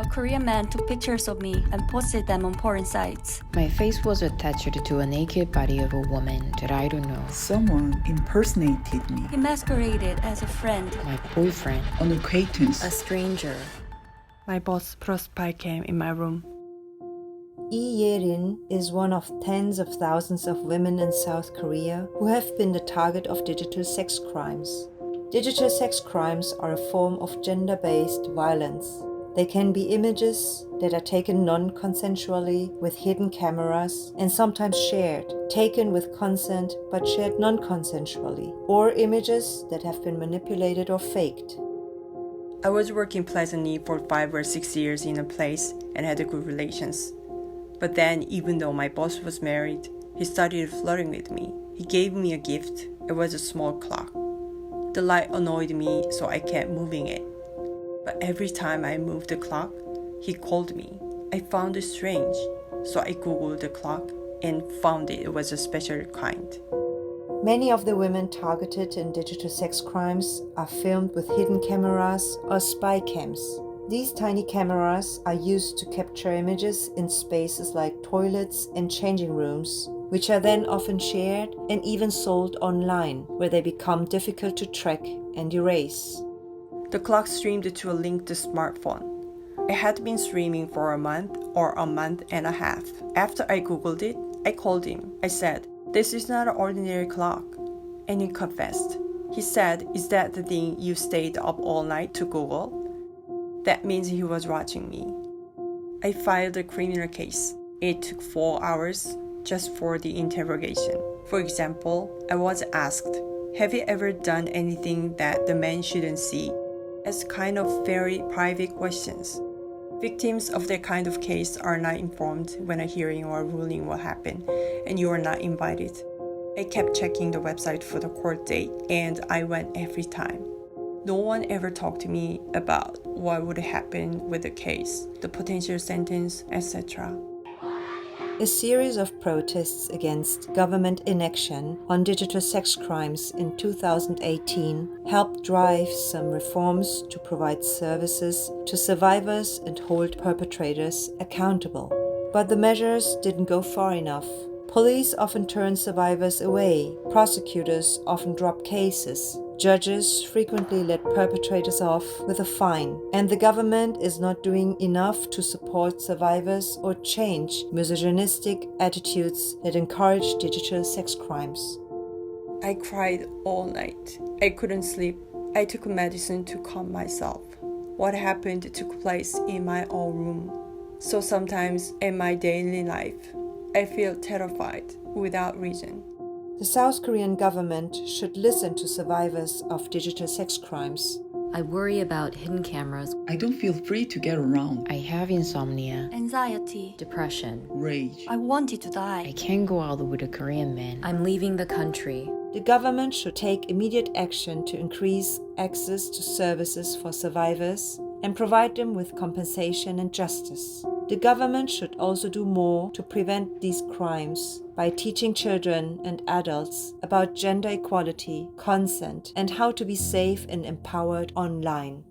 A Korean man took pictures of me and posted them on porn sites. My face was attached to a naked body of a woman that I don't know. Someone impersonated me. He masqueraded as a friend. My boyfriend. An acquaintance. A stranger. My boss brought spy cam in my room. Lee Ye-rin is one of tens of thousands of women in South Korea who have been the target of digital sex crimes. Digital sex crimes are a form of gender-based violence. They can be images that are taken non-consensually with hidden cameras and sometimes shared, taken with consent but shared non-consensually, or images that have been manipulated or faked. I was working pleasantly for 5 or 6 years in a place and had good relations. But then, even though my boss was married, he started flirting with me. He gave me a gift. It was a small clock. The light annoyed me, so I kept moving it. But every time I moved the clock, he called me. I found it strange, so I googled the clock and found it was a special kind. Many of the women targeted in digital sex crimes are filmed with hidden cameras or spy cams. These tiny cameras are used to capture images in spaces like toilets and changing rooms, which are then often shared and even sold online, where they become difficult to track and erase. The clock streamed to a linked smartphone. It had been streaming for a month or a month and a half. After I googled it, I called him. I said, "This is not an ordinary clock." And he confessed. He said, "Is that the thing you stayed up all night to Google?" That means he was watching me. I filed a criminal case. It took 4 hours just for the interrogation. For example, I was asked, "Have you ever done anything that the man shouldn't see?" As kind of very private questions. Victims of that kind of case are not informed when a hearing or ruling will happen, and you are not invited. I kept checking the website for the court date, and I went every time. No one ever talked to me about what would happen with the case, the potential sentence, etc. A series of protests against government inaction on digital sex crimes in 2018 helped drive some reforms to provide services to survivors and hold perpetrators accountable. But the measures didn't go far enough. Police often turn survivors away, prosecutors often drop cases, judges frequently let perpetrators off with a fine, and the government is not doing enough to support survivors or change misogynistic attitudes that encourage digital sex crimes. I cried all night. I couldn't sleep. I took medicine to calm myself. What happened took place in my own room. So sometimes in my daily life, I feel terrified without reason. The South Korean government should listen to survivors of digital sex crimes. I worry about hidden cameras. I don't feel free to get around. I have insomnia. Anxiety. Depression. Rage. I wanted to I die. can't go out with a Korean man. I'm leaving the country. The government should take immediate action to increase access to services for survivors and provide them with compensation and justice. The government should also do more to prevent these crimes by teaching children and adults about gender equality, consent, and how to be safe and empowered online.